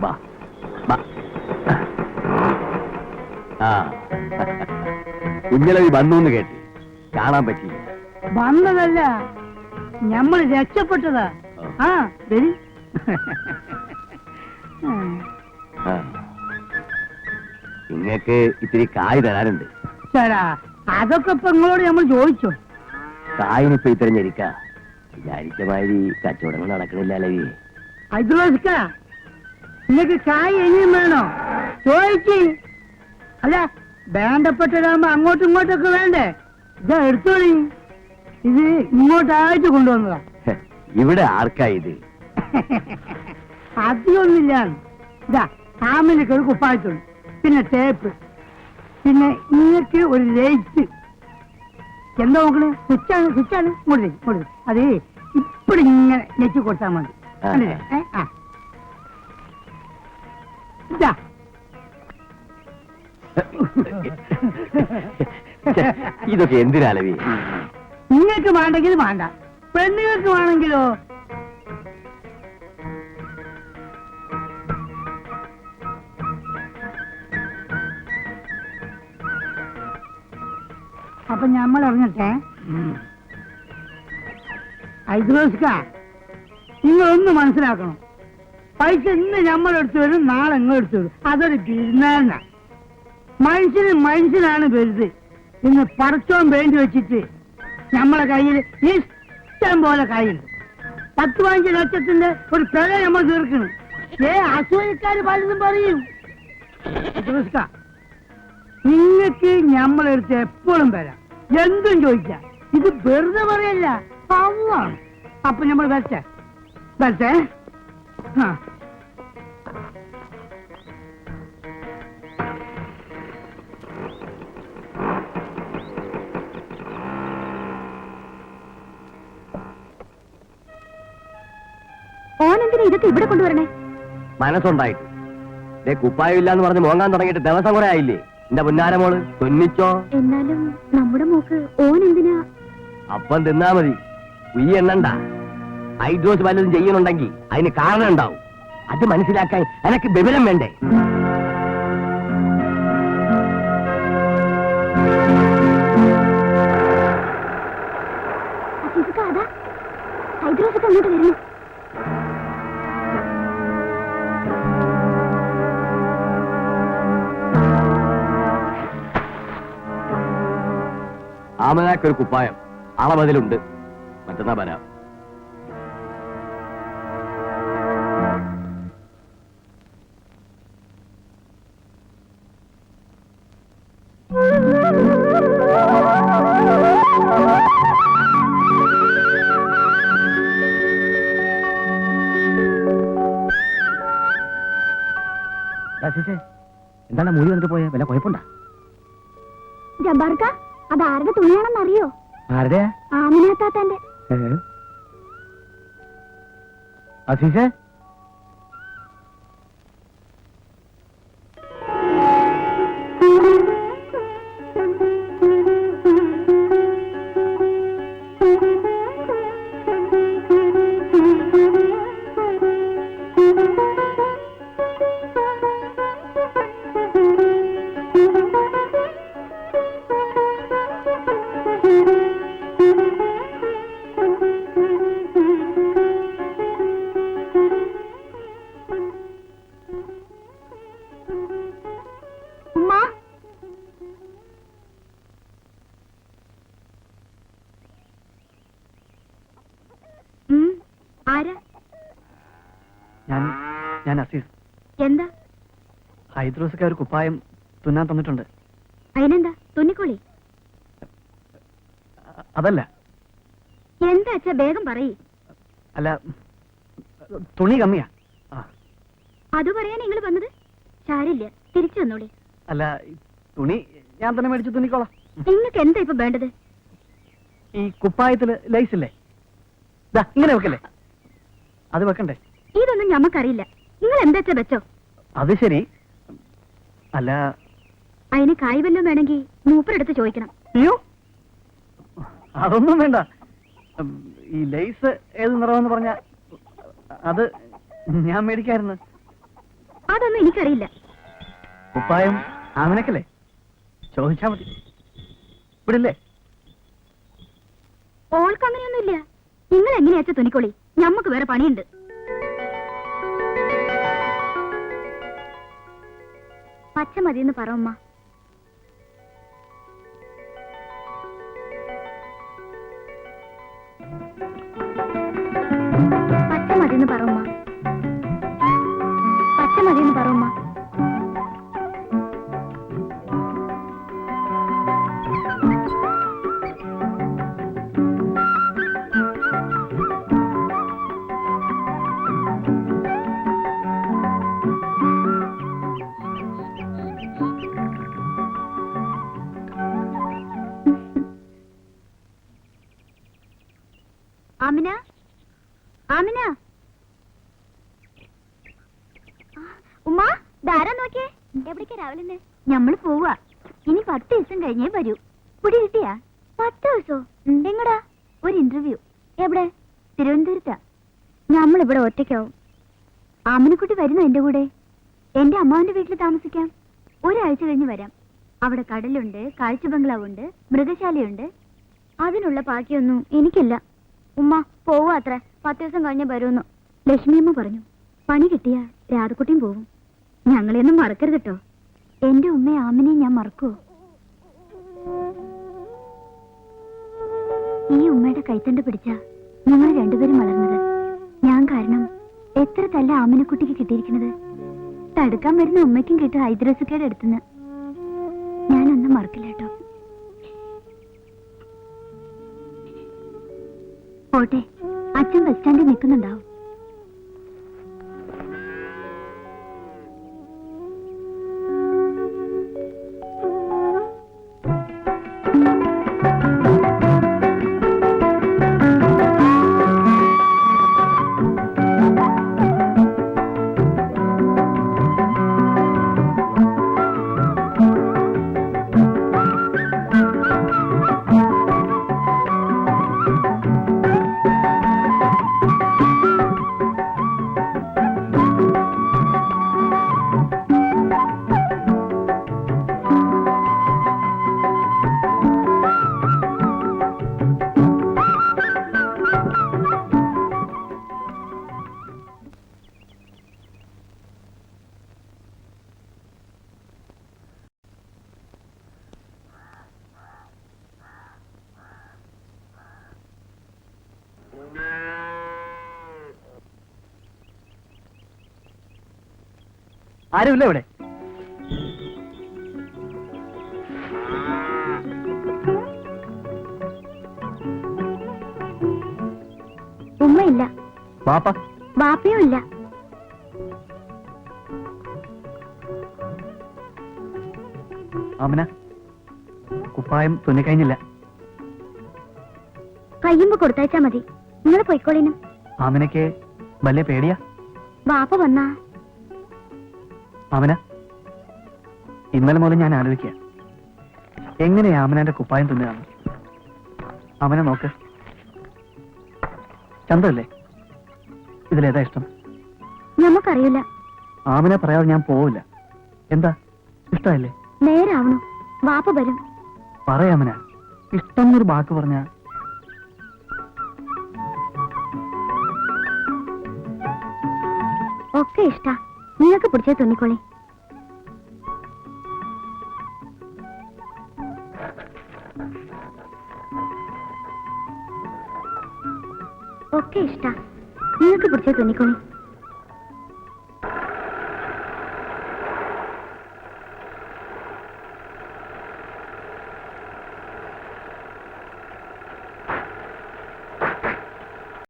വാ വാ. ആ കുഞ്ഞലവി വന്നു എന്ന് കേട്ട് കാണാൻ പറ്റില്ല. വന്നതല്ല, നമ്മൾ രക്ഷപ്പെട്ടതാ. ആ വരി. നിങ്ങൾക്ക് ഇത്തിരി കായ് തരാനുണ്ട്. ചേടാ, അതൊക്കെ ഇപ്പൊ നിങ്ങളോട് നമ്മൾ ചോദിച്ചോ? കായിനിപ്പോ ഇത്തരഞ്ഞിരിക്ക വിചാരിച്ച മാതിരി കച്ചവടങ്ങൾ നടക്കണില്ല അലവി. ഐദ്രോസ്ക, നിങ്ങക്ക് കായ് ഇനിയും വേണോ? ചോദിച്ച്. അല്ല, വേണ്ടപ്പെട്ടതാകുമ്പോ അങ്ങോട്ടും ഇങ്ങോട്ടൊക്കെ വേണ്ടേ? ഇതാ എടുത്തോളി. ഇത് ഇങ്ങോട്ടായിട്ട് കൊണ്ടുവന്നതാ. ഇവിടെ ആർക്കാ ഇത്? അധികമൊന്നുമില്ല. ഇതാ ഫാമിലിക്ക് ഒരു കുപ്പായത്തുള്ളൂ, പിന്നെ ടേപ്പ്, പിന്നെ നിങ്ങൾക്ക് ഒരു ലൈറ്റ്. എന്താ നോക്കണേ? സ്വിച്ചാണ്, സ്വിച്ചാണ്. ഇങ്ങോട്ട് അത് ഇപ്പഴും ഇങ്ങനെ ഞെക്കി കൊടുത്താൽ മതി. ഇതാ ഇതൊക്കെ എന്തിനാലവി? നിങ്ങൾക്ക് വേണ്ടെങ്കിൽ വേണ്ട, പെണ്ണുങ്ങൾക്ക് വേണമെങ്കിലോ? അപ്പൊ നമ്മൾ അറിഞ്ഞിട്ടെ. ഐദ്രോസ്ക, നിങ്ങളൊന്ന് മനസ്സിലാക്കണം. പൈസ ഇന്ന് നമ്മളെടുത്ത് വരും, നാളെ എടുത്തു വരും. അതൊരു ബിസിനസ്സാ. മനുഷ്യനാണ് വലുത്. ഇന്ന് പറിച്ചോൻ വേണ്ടി വെച്ചിട്ട് നമ്മളെ കയ്യിൽ ഇഷ്ടം പോലെ കയ്യുണ്ട്. 10-15 ലക്ഷത്തിന്റെ ഒരു പിഴ നമ്മൾ തീർക്കണം. അസൂയക്കാര് പലതും പറയും. നിങ്ങൾക്ക് നമ്മളെടുത്ത് എപ്പോഴും വരാം, എന്തും ചോദിക്കാം. ഇത് വെറുതെ പറയല്ല, പാവമാണ്. അപ്പൊ നമ്മൾ വരട്ടെ. ഓനെന്തിനാ ഇതൊക്കെ ഇവിടെ കൊണ്ടുവരണേ? മനസ്സുണ്ടായിട്ട് കുപ്പായം ഇല്ലാന്ന് പറഞ്ഞ് മോങ്ങാൻ തുടങ്ങിയിട്ട് ദിവസം കുറെ ആയില്ലേ? എന്റെ പുന്നാരമോള് തുന്നിച്ചോ. എന്നാലും നമ്മുടെ മോക്ക് ഓനെന്തിനാ? അപ്പം തിന്നാ മതി, ഉയ്യ എണ്ണണ്ട. ഐഡ്രോസ് വല്ലതും ചെയ്യുന്നുണ്ടെങ്കിൽ അതിന് കാരണം ഉണ്ടാവും. അത് മനസ്സിലാക്കാൻ എനക്ക് വിവരം വേണ്ടേ? ഐദ്രോസൊക്കെ അങ്ങോട്ട് വരുന്നു. ആമനാക്കൊരു കുപ്പായം അളവതിലുണ്ട്, മറ്റന്നാ വരാം. എന്താണ് മൂലി വന്നിട്ട് പോയ വല്ല കുഴപ്പമുണ്ടാ? ജബ്ബാർക്ക, അത് ആരുടെ തുണിയാണെന്നറിയോ? ആരുടെയാ? ആമിനാത്താത്തന്റെ. അസീസേ, ഞാൻ അസീസ്. എന്താ? ഹൈദ്രോസൊക്കെ ഒരു കുപ്പായം തുന്നാൻ തന്നിട്ടുണ്ട്. അതിനെന്താ? തുന്നിക്കോളി. അതല്ല. എന്താ അച്ഛാ, വേഗം പറയ്. അല്ല, തുണി കമ്മിയാ. അത് പറയാൻ നിങ്ങൾ വന്നത്? സാരില്ല, തിരിച്ചു വന്നോളി. അല്ല, തുണി ഞാൻ തന്നെ മേടിച്ച് തുന്നിക്കോളാം. നിങ്ങൾക്ക് എന്താ ഇപ്പൊ വേണ്ടത്? ഈ കുപ്പായത്തില് ലൈസ് ഇല്ലേ? ഇങ്ങനെ വെക്കല്ലേ? അത് വെക്കണ്ടേ? ഇതൊന്നും ഞമ്മക്കറിയില്ല. നിങ്ങൾ എന്താ വെച്ചോ. അത് ശരി. അല്ല, അതിന് കായ് വല്ലതും വേണമെങ്കിൽ മൂപ്പരെടുത്ത് ചോദിക്കണം. അയ്യോ, അതൊന്നും വേണ്ട. ഈ ലൈസ് ഏത് നിറമെന്ന് പറഞ്ഞ അത് ഞാൻ മേടിക്കായിരുന്നു. അതൊന്നും എനിക്കറിയില്ല. കുപ്പായം ആമിനക്കല്ലേ? ചോദിച്ചാ മതി. ഇവിടെ ഇല്ലേ? ഓൾക്ക് അങ്ങനെയൊന്നുമില്ല. നിങ്ങൾ എങ്ങനെയാച്ച തുണിക്കോളി, ഞമ്മക്ക് വേറെ പണിയുണ്ട്. പച്ച മതിയെന്ന് പറ ഉമ്മ. പച്ച മതിയെന്ന് പറ ഉമ്മ. പച്ച മതിയെന്ന് പറ ഉമ്മ. ആമിന, ആമിന. ഉമ്മ, ധാരാ നോക്കിയേ. എവിടേക്കാ രാവിലെ? ഞമ്മള് പോവാ. ഇനി 10 ദിവസം കഴിഞ്ഞേ വരൂ. കുടി കിട്ടിയാ? 10 ദിവസോ? എങ്ങടാ? ഒരു ഇന്റർവ്യൂ. എവിടെ? തിരുവനന്തപുരത്താ. നമ്മളിവിടെ ഒറ്റയ്ക്കാവും. ആമിനക്കുട്ടി വരുന്നു എന്റെ കൂടെ. എന്റെ അമ്മാവന്റെ വീട്ടിൽ താമസിക്കാം. ഒരാഴ്ച കഴിഞ്ഞ് വരാം. അവിടെ കടലുണ്ട്, കാഴ്ച ബംഗ്ലാവുണ്ട്, മൃഗശാലയുണ്ട്. അതിനുള്ള ബാക്കിയൊന്നും എനിക്കില്ല. ഉമ്മ പോവാ അത്ര. 10 ദിവസം കഴിഞ്ഞ് വരുമെന്ന് ലക്ഷ്മിയമ്മ പറഞ്ഞു. പണി കിട്ടിയ രാധക്കുട്ടിയും പോവും. ഞങ്ങളെയൊന്നും മറക്കരുത് കേട്ടോ. എന്റെ ഉമ്മയെ ആമിനെയും ഞാൻ മറക്കുവോ? ഈ ഉമ്മയുടെ കൈത്തണ്ട് പിടിച്ച ഞങ്ങൾ രണ്ടുപേരും വളർന്നത്. ഞാൻ കാരണം എത്ര തല്ല ആമിനക്കുട്ടിക്ക് കിട്ടിയിരിക്കുന്നത്. തടുക്കാൻ വരുന്ന ഉമ്മയ്ക്കും കിട്ടും ഹൈദ്രോസുക്കയുടെ അടുത്തുനിന്ന്. ഞാനൊന്നും മറക്കില്ല കേട്ടോ. പോട്ടെ, അച്ഛൻ ബസ് സ്റ്റാൻഡിൽ നിൽക്കുന്നുണ്ടാവും. ആരുമില്ല ഇവിടെ? ഉമ്മയില്ല. ബാപ്പ? ബാപ്പയും ഇല്ല. ആമിന, കുപ്പായം തുന്നിക്കഴിഞ്ഞില്ല. കയ്യുമ്പോ കൊടുത്തയച്ചാ മതി. നിങ്ങൾ പൊയ്ക്കോളിനും. ആമിനക്ക് വലിയ പേടിയാ? ബാപ്പ വന്നാ? ആമിന, ഇന്നലെ മുതൽ ഞാൻ ആലോചിക്കുക, എങ്ങനെയാ ആമിനന്റെ കുപ്പായം തുന്നുകയാണ്? ആമിന നോക്ക്, ചന്തല്ലേ? ഇതിലേതാ ഇഷ്ടം? നമുക്കറിയില്ല. ആമിനെ പറയാതെ ഞാൻ പോവില്ല. എന്താ, ഇഷ്ടമല്ലേ? നേരാവണു. ബാപ്പ വരും. പറയാമിന, ഇഷ്ടം എന്നൊരു വാക്ക് പറഞ്ഞ. ഒക്കെ ഇഷ്ടാ. നിങ്ങൾക്ക് പിടിച്ചേ തുന്നിക്കോളി. ഒക്കെ ഇഷ്ടാ. നിങ്ങൾക്ക് പിടിച്ചേ തുന്നിക്കോളി.